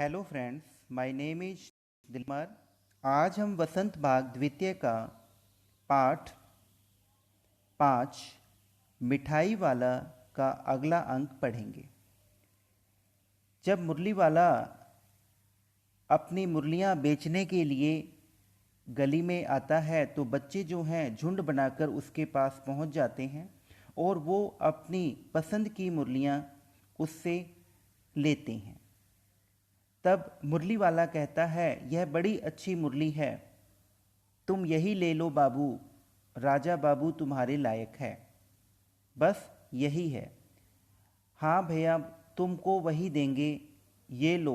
Hello friends, my name is Dilmar. आज हम वसंत बाग द्वितीय का पाठ 5 मिठाई वाला का अगला अंक पढ़ेंगे। जब मुरली वाला अपनी मुरलियां बेचने के लिए गली में आता है तो बच्चे जो हैं झुंड बनाकर उसके पास पहुंच जाते हैं और वो अपनी पसंद की मुरलियां उससे लेते हैं। तब मुरली वाला कहता है, यह बड़ी अच्छी मुरली है, तुम यही ले लो बाबू, राजा बाबू तुम्हारे लायक है। बस यही है। हाँ भैया, तुमको वही देंगे, ये लो,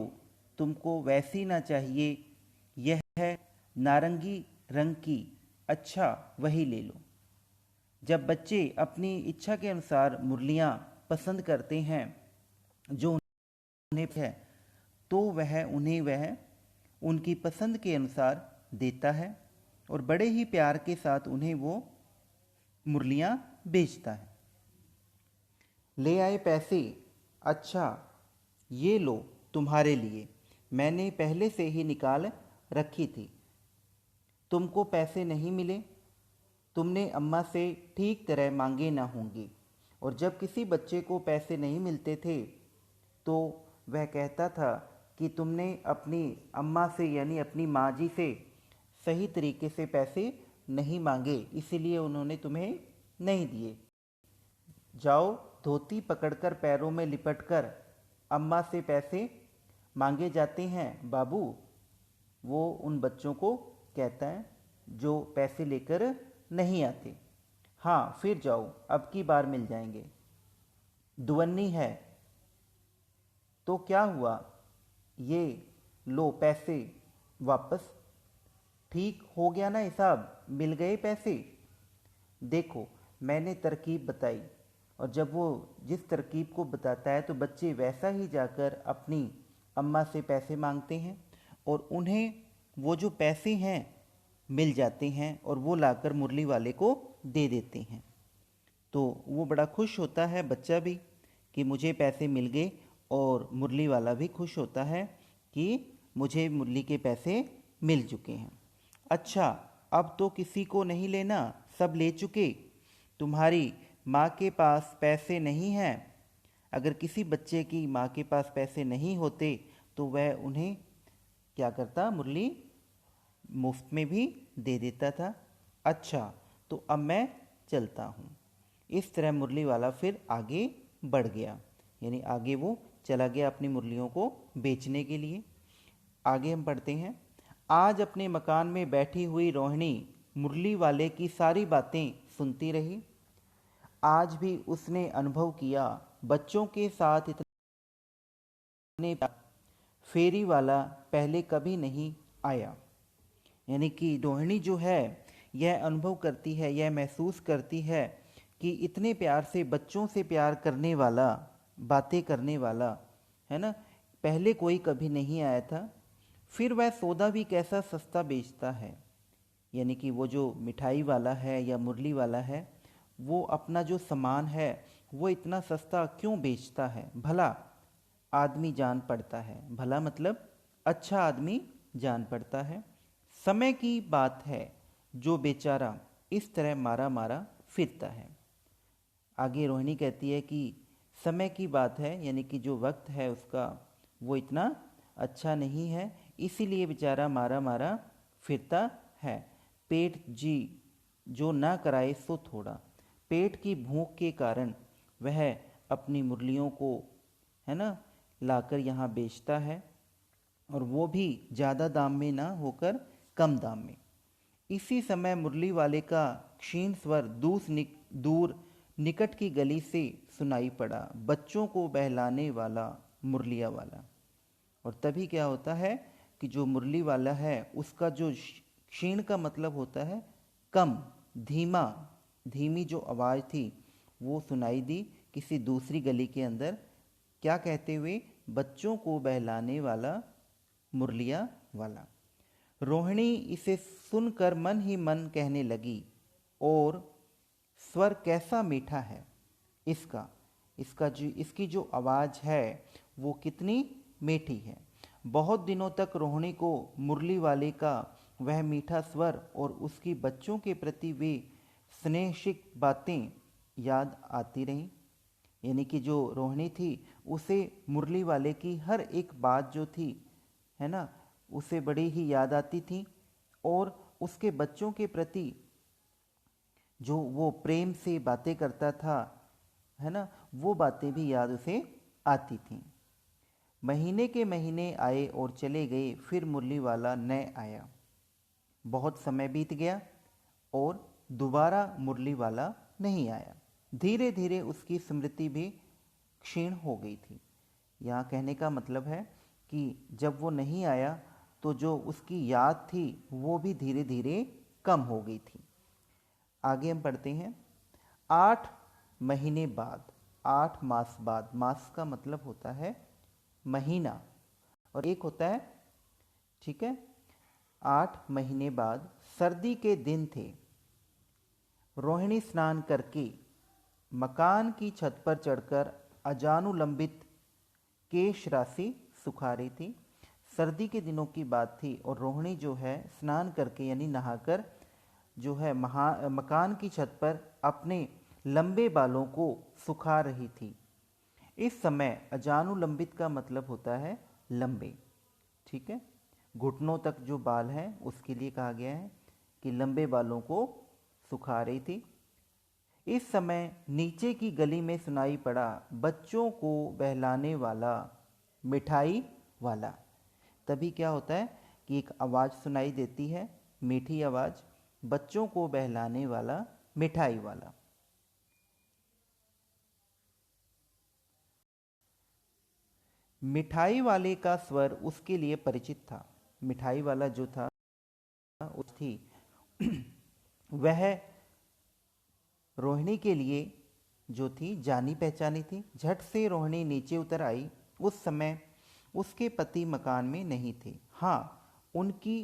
तुमको वैसी ना चाहिए, यह है नारंगी रंग की, अच्छा वही ले लो। जब बच्चे अपनी इच्छा के अनुसार मुरलियाँ पसंद करते हैं जो उन्हें है, तो वह उनकी पसंद के अनुसार देता है और बड़े ही प्यार के साथ उन्हें वो मुरलियाँ बेचता है। ले आए पैसे, अच्छा ये लो तुम्हारे लिए, मैंने पहले से ही निकाल रखी थी। तुमको पैसे नहीं मिले, तुमने अम्मा से ठीक तरह मांगे ना होंगे। और जब किसी बच्चे को पैसे नहीं मिलते थे तो वह कहता था कि तुमने अपनी अम्मा से यानी अपनी माँ जी से सही तरीके से पैसे नहीं मांगे, इसीलिए उन्होंने तुम्हें नहीं दिए। जाओ धोती पकड़कर पैरों में लिपटकर अम्मा से पैसे मांगे जाते हैं बाबू, वो उन बच्चों को कहता है जो पैसे लेकर नहीं आते। हाँ फिर जाओ, अब की बार मिल जाएंगे। दुवन्नी है तो क्या हुआ, ये लो पैसे वापस, ठीक हो गया ना हिसाब, मिल गए पैसे। देखो मैंने तरकीब बताई, और जब वो जिस तरकीब को बताता है तो बच्चे वैसा ही जाकर अपनी अम्मा से पैसे मांगते हैं और उन्हें वो जो पैसे हैं मिल जाते हैं और वो लाकर मुरली वाले को दे देते हैं। तो वो बड़ा खुश होता है बच्चा भी कि मुझे पैसे मिल गए, और मुरली वाला भी खुश होता है कि मुझे मुरली के पैसे मिल चुके हैं। अच्छा अब तो किसी को नहीं लेना, सब ले चुके, तुम्हारी माँ के पास पैसे नहीं हैं। अगर किसी बच्चे की माँ के पास पैसे नहीं होते तो वह उन्हें क्या करता, मुरली मुफ्त में भी दे देता था। अच्छा तो अब मैं चलता हूँ। इस तरह मुरली वाला फिर आगे बढ़ गया, यानी आगे वो चला गया अपनी मुरलियों को बेचने के लिए। आगे हम पढ़ते हैं। आज अपने मकान में बैठी हुई रोहिणी मुरली वाले की सारी बातें सुनती रही। आज भी उसने अनुभव किया, बच्चों के साथ इतने फेरी वाला पहले कभी नहीं आया। यानी कि रोहिणी जो है यह अनुभव करती है, यह महसूस करती है कि इतने प्यार से बच्चों से प्यार करने वाला, बातें करने वाला, है ना, पहले कोई कभी नहीं आया था। फिर वह सौदा भी कैसा सस्ता बेचता है, यानी कि वो जो मिठाई वाला है या मुरली वाला है, वो अपना जो सामान है वो इतना सस्ता क्यों बेचता है, भला आदमी जान पड़ता है। भला मतलब अच्छा आदमी जान पड़ता है। समय की बात है जो बेचारा इस तरह मारा मारा फिरता है। आगे रोहिणी कहती है कि समय की बात है, यानी कि जो वक्त है उसका वो इतना अच्छा नहीं है, इसीलिए बेचारा मारा मारा फिरता है। पेट जी जो ना कराए सो थोड़ा, पेट की भूख के कारण वह अपनी मुरलियों को, है ना, लाकर यहाँ बेचता है, और वो भी ज़्यादा दाम में ना होकर कम दाम में। इसी समय मुरली वाले का क्षीण स्वर दूर निकट की गली से सुनाई पड़ा, बच्चों को बहलाने वाला मुरलिया वाला। और तभी क्या होता है कि जो मुरली वाला है उसका जो क्षीण का मतलब होता है कम, धीमा, धीमी जो आवाज़ थी वो सुनाई दी किसी दूसरी गली के अंदर। क्या कहते हुए, बच्चों को बहलाने वाला मुरलिया वाला। रोहिणी इसे सुनकर मन ही मन कहने लगी, और स्वर कैसा मीठा है इसका, इसकी जो आवाज़ है वो कितनी मीठी है। बहुत दिनों तक रोहिणी को मुरली वाले का वह मीठा स्वर और उसकी बच्चों के प्रति वे स्नेहशिक बातें याद आती रहीं। यानी कि जो रोहिणी थी उसे मुरली वाले की हर एक बात जो थी, है ना, उसे बड़ी ही याद आती थी, और उसके बच्चों के प्रति जो वो प्रेम से बातें करता था, है ना, वो बातें भी याद उसे आती थीं। महीने के महीने आए और चले गए, फिर मुरली वाला न आया। बहुत समय बीत गया और दोबारा मुरली वाला नहीं आया। धीरे धीरे उसकी स्मृति भी क्षीण हो गई थी। यहाँ कहने का मतलब है कि जब वो नहीं आया तो जो उसकी याद थी वो भी धीरे धीरे कम हो गई थी। आगे हम पढ़ते हैं। 8 महीने बाद, 8 मास बाद, मास का मतलब होता है महीना और एक होता है, ठीक है। 8 महीने बाद सर्दी के दिन थे। रोहिणी स्नान करके मकान की छत पर चढ़कर अजानुलंबित केश राशि सुखा रही थी। सर्दी के दिनों की बात थी और रोहिणी जो है स्नान करके यानी नहाकर जो है मकान की छत पर अपने लंबे बालों को सुखा रही थी। इस समय अजानुलंबित का मतलब होता है लंबे, ठीक है। घुटनों तक जो बाल हैं उसके लिए कहा गया है कि लंबे बालों को सुखा रही थी। इस समय नीचे की गली में सुनाई पड़ा बच्चों को बहलाने वाला मिठाई वाला। तभी क्या होता है कि एक आवाज़ सुनाई देती है, मीठी आवाज़, बच्चों को बहलाने वाला मिठाई वाला। मिठाई वाले का स्वर उसके लिए परिचित था। मिठाई वाला जो था उस थी वह रोहिणी के लिए जो थी जानी पहचानी थी। झट से रोहिणी नीचे उतर आई। उस समय उसके पति मकान में नहीं थे। हाँ, उनकी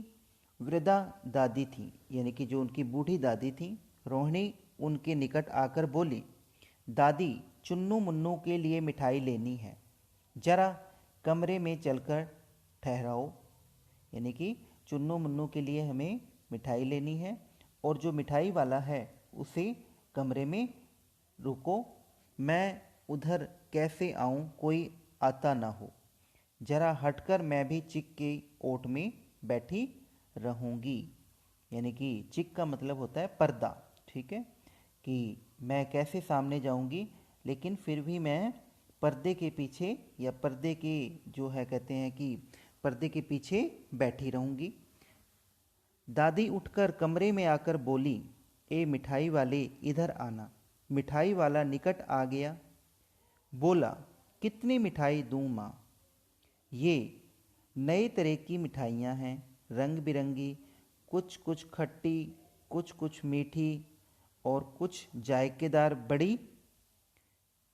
वृद्धा दादी थी, यानी कि जो उनकी बूढ़ी दादी थी। रोहिणी उनके निकट आकर बोली, दादी, चुन्नू मुन्नू के लिए मिठाई लेनी है, जरा कमरे में चलकर ठहराओ। यानी कि चुन्नू मुन्नू के लिए हमें मिठाई लेनी है और जो मिठाई वाला है उसे कमरे में रुको, मैं उधर कैसे आऊं, कोई आता ना हो, जरा हटकर मैं भी चिक के ओट में बैठी रहूंगी। यानी कि चिक का मतलब होता है पर्दा, ठीक है, कि मैं कैसे सामने जाऊंगी, लेकिन फिर भी मैं पर्दे के पीछे या पर्दे के जो है कहते हैं कि पर्दे के पीछे बैठी रहूंगी। दादी उठकर कमरे में आकर बोली, ए मिठाई वाले, इधर आना। मिठाई वाला निकट आ गया। बोला, कितनी मिठाई दूं माँ? ये नए तरह की मिठाइयाँ हैं, रंग बिरंगी, कुछ कुछ खट्टी, कुछ कुछ मीठी और कुछ जायकेदार, बड़ी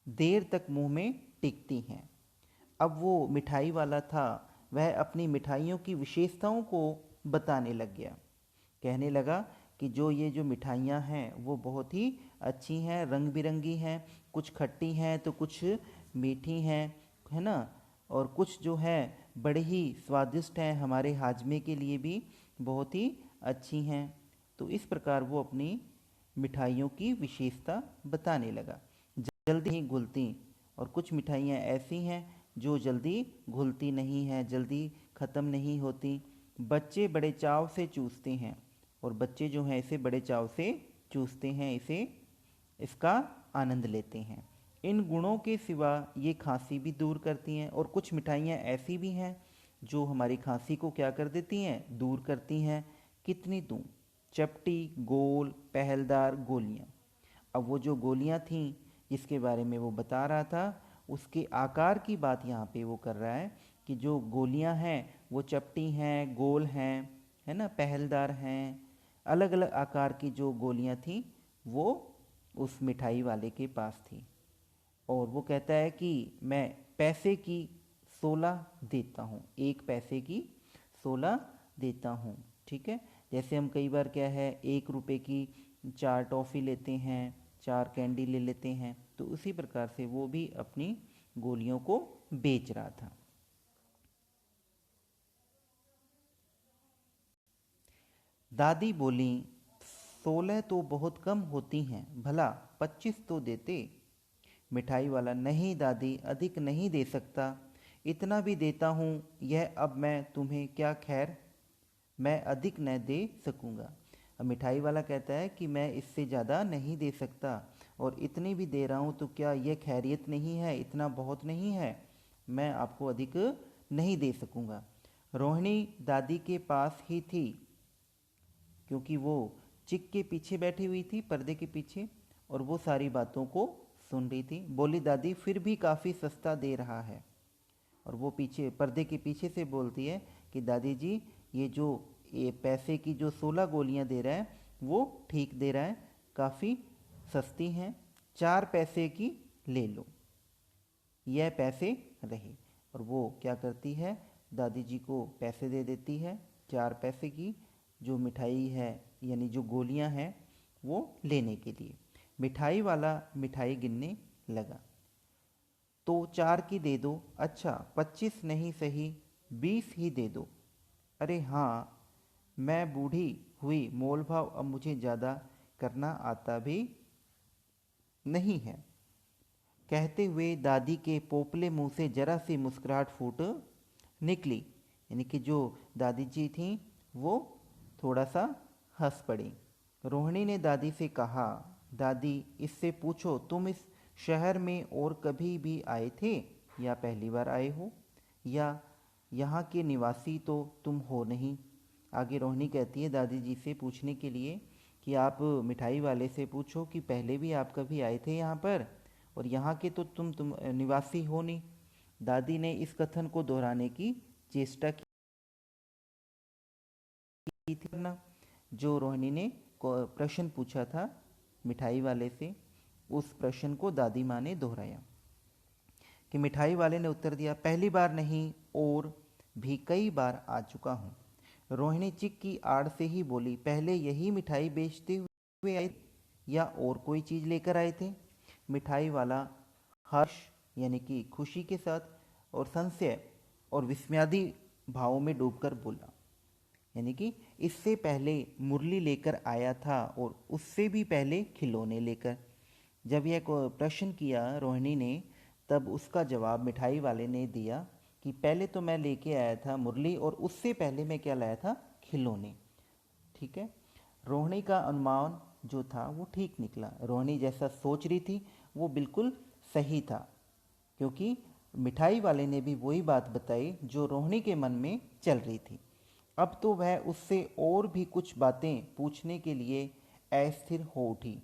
देर तक मुंह में टिकती हैं। अब वो मिठाई वाला था, वह अपनी मिठाइयों की विशेषताओं को बताने लग गया। कहने लगा कि जो मिठाइयाँ हैं वो बहुत ही अच्छी हैं, रंग बिरंगी हैं, कुछ खट्टी हैं तो कुछ मीठी हैं, है ना, और कुछ जो है बड़े ही स्वादिष्ट हैं, हमारे हाजमे के लिए भी बहुत ही अच्छी हैं। तो इस प्रकार वो अपनी मिठाइयों की विशेषता बताने लगा। जल्दी ही घुलती, और कुछ मिठाइयाँ ऐसी हैं जो जल्दी घुलती नहीं हैं, जल्दी ख़त्म नहीं होती। बच्चे बड़े चाव से चूसते हैं, और बच्चे जो हैं इसे बड़े चाव से चूसते हैं, इसका आनंद लेते हैं। इन गुणों के सिवा ये खांसी भी दूर करती हैं, और कुछ मिठाइयाँ ऐसी भी हैं जो हमारी खांसी को क्या कर देती हैं, दूर करती हैं। कितनी दूं? चपटी, गोल, पहलदार गोलियाँ। अब वो जो गोलियाँ थीं जिसके बारे में वो बता रहा था, उसके आकार की बात यहाँ पे वो कर रहा है कि जो गोलियाँ हैं वो चपटी हैं, गोल हैं, है ना, पहलदार हैं। अलग अलग आकार की जो गोलियाँ थीं वो उस मिठाई वाले के पास थी। और वो कहता है कि मैं पैसे की 16 देता हूँ, 1 पैसे की 16 देता हूँ, ठीक है। जैसे हम कई बार क्या है 1 रुपए की 4 टॉफ़ी लेते हैं, 4 कैंडी ले लेते हैं, तो उसी प्रकार से वो भी अपनी गोलियों को बेच रहा था। दादी बोली, 16 तो बहुत कम होती हैं, भला 25 तो देते। मिठाई वाला, नहीं दादी, अधिक नहीं दे सकता, इतना भी देता हूँ यह अब मैं तुम्हें क्या खैर, मैं अधिक न दे सकूँगा। अब मिठाई वाला कहता है कि मैं इससे ज़्यादा नहीं दे सकता, और इतनी भी दे रहा हूँ तो क्या यह खैरियत नहीं है, इतना बहुत नहीं है, मैं आपको अधिक नहीं दे सकूँगा। रोहिणी दादी के पास ही थी, क्योंकि वो चिक के पीछे बैठी हुई थी, पर्दे के पीछे, और वो सारी बातों को सुन रही थी। बोली, दादी फिर भी काफ़ी सस्ता दे रहा है। और वो पीछे पर्दे के पीछे से बोलती है कि दादी जी, ये पैसे की जो 16 गोलियां दे रहा है वो ठीक दे रहा है, काफ़ी सस्ती हैं, 4 पैसे की ले लो, यह पैसे रहे। और वो क्या करती है, दादी जी को पैसे दे देती है, 4 पैसे की जो मिठाई है, यानी जो गोलियां हैं वो लेने के लिए। मिठाई वाला मिठाई गिनने लगा। तो 4 की दे दो, अच्छा 25 नहीं सही, 20 ही दे दो। अरे हाँ, मैं बूढ़ी हुई, मोल भाव अब मुझे ज़्यादा करना आता भी नहीं है। कहते हुए दादी के पोपले मुंह से जरा सी मुस्कुराहट फूट निकली, यानी कि जो दादी जी थी वो थोड़ा सा हंस पड़ी। रोहिणी ने दादी से कहा, दादी इससे पूछो तुम इस शहर में और कभी भी आए थे या पहली बार आए हो, या यहाँ के निवासी तो तुम हो नहीं। आगे रोहिणी कहती है दादी जी से पूछने के लिए कि आप मिठाई वाले से पूछो कि पहले भी आप कभी आए थे यहाँ पर, और यहाँ के तो तुम निवासी हो नहीं। दादी ने इस कथन को दोहराने की चेष्टा की थी ना, जो रोहिणी ने प्रश्न पूछा था मिठाई वाले से, उस प्रश्न को दादी माँ ने दोहराया। कि मिठाई वाले ने उत्तर दिया, पहली बार नहीं और भी कई बार आ चुका हूँ। रोहिणी चिक की आड़ से ही बोली, पहले यही मिठाई बेचते हुए आए या और कोई चीज़ लेकर आए थे? मिठाई वाला हर्ष यानी कि खुशी के साथ और संशय और विस्मयादि भावों में डूबकर बोला, यानी कि इससे पहले मुरली लेकर आया था और उससे भी पहले खिलौने लेकर। जब यह प्रश्न किया रोहिणी ने, तब उसका जवाब मिठाई वाले ने दिया कि पहले तो मैं लेके आया था मुरली और उससे पहले मैं क्या लाया था, खिलौने। ठीक है, रोहिणी का अनुमान जो था वो ठीक निकला। रोहिणी जैसा सोच रही थी वो बिल्कुल सही था, क्योंकि मिठाई वाले ने भी वही बात बताई जो रोहिणी के मन में चल रही थी। अब तो वह उससे और भी कुछ बातें पूछने के लिए अस्थिर हो उठी।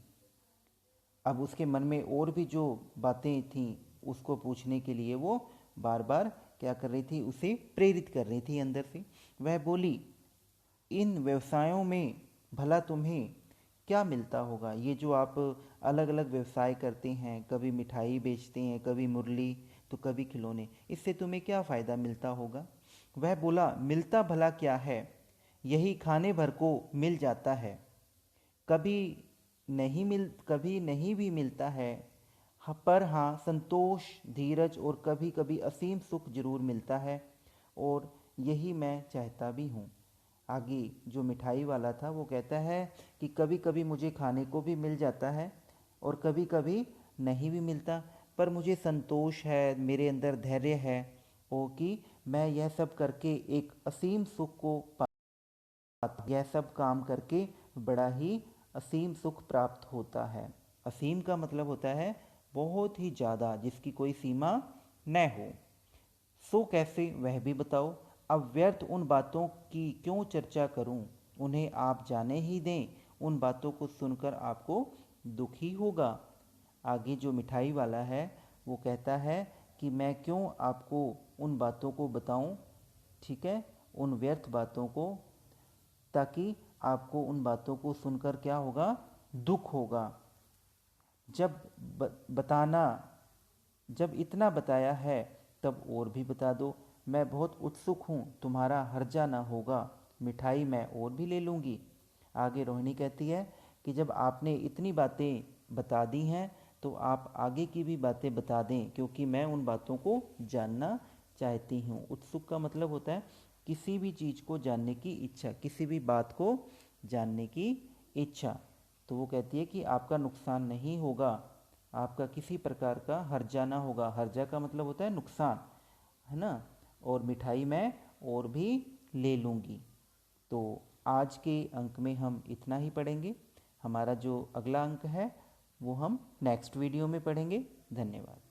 अब उसके मन में और भी जो बातें थीं उसको पूछने के लिए वो बार बार क्या कर रही थी, उसे प्रेरित कर रही थी अंदर से। वह बोली, इन व्यवसायों में भला तुम्हें क्या मिलता होगा? ये जो आप अलग अलग व्यवसाय करते हैं, कभी मिठाई बेचते हैं, कभी मुरली, तो कभी खिलौने, इससे तुम्हें क्या फ़ायदा मिलता होगा? वह बोला, मिलता भला क्या है, यही खाने भर को मिल जाता है, कभी कभी नहीं भी मिलता है, पर हाँ संतोष, धीरज और कभी कभी असीम सुख जरूर मिलता है, और यही मैं चाहता भी हूँ। आगे जो मिठाई वाला था वो कहता है कि कभी कभी मुझे खाने को भी मिल जाता है और कभी कभी नहीं भी मिलता, पर मुझे संतोष है, मेरे अंदर धैर्य है, और कि मैं यह सब करके एक असीम सुख को यह सब काम करके बड़ा ही असीम सुख प्राप्त होता है। असीम का मतलब होता है बहुत ही ज़्यादा, जिसकी कोई सीमा न हो। सो कैसे, वह भी बताओ। अब व्यर्थ उन बातों की क्यों चर्चा करूं, उन्हें आप जाने ही दें, उन बातों को सुनकर आपको दुख ही होगा। आगे जो मिठाई वाला है वो कहता है कि मैं क्यों आपको उन बातों को बताऊं, ठीक है, उन व्यर्थ बातों को, ताकि आपको उन बातों को सुनकर क्या होगा, दुख होगा। जब बताना जब इतना बताया है तब और भी बता दो, मैं बहुत उत्सुक हूँ, तुम्हारा हर्जा ना होगा, मिठाई मैं और भी ले लूँगी। आगे रोहिणी कहती है कि जब आपने इतनी बातें बता दी हैं तो आप आगे की भी बातें बता दें, क्योंकि मैं उन बातों को जानना चाहती हूँ। उत्सुक का मतलब होता है किसी भी चीज़ को जानने की इच्छा, किसी भी बात को जानने की इच्छा। तो वो कहती है कि आपका नुकसान नहीं होगा, आपका किसी प्रकार का हर्जा ना होगा। हर्जा का मतलब होता है नुकसान, है ना। और मिठाई मैं और भी ले लूँगी। तो आज के अंक में हम इतना ही पढ़ेंगे। हमारा जो अगला अंक है वो हम नेक्स्ट वीडियो में पढ़ेंगे। धन्यवाद।